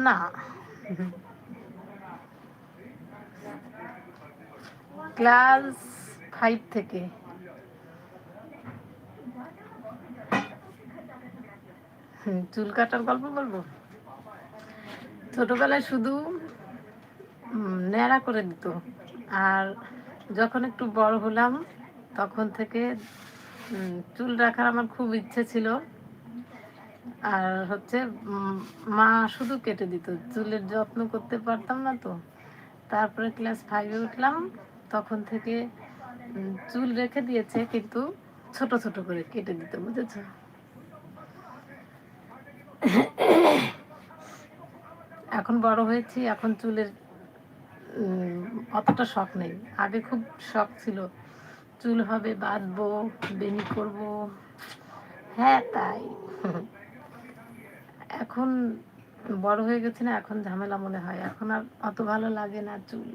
না, ক্লাস 5 থেকে। চুল কাটার গল্প বলবো। ছোটবেলায় শুধু ন্যাড়া করে দিত, আর যখন একটু বড় হলাম তখন থেকে চুল রাখার আমার খুব ইচ্ছে ছিল। আর হচ্ছে মা শুধু কেটে দিত, চুলের যত্ন করতে পারতাম না তো। তারপরে ক্লাস 5-এ উঠলাম, তখন থেকে চুল রেখে দিয়েছে, কিন্তু ছোট ছোট করে কেটে দিত, বুঝেছো? এখন বড় হয়েছি, এখন চুলের অতটা শখ নেই। আগে খুব শখ ছিল, চুল হবে, বাঁধবো, বেনি করব। হ্যাঁ, তাই। এখন বড় হয়ে গেছে না, এখন ঝামেলা মনে হয়, এখন আর অত ভালো লাগে না চুল।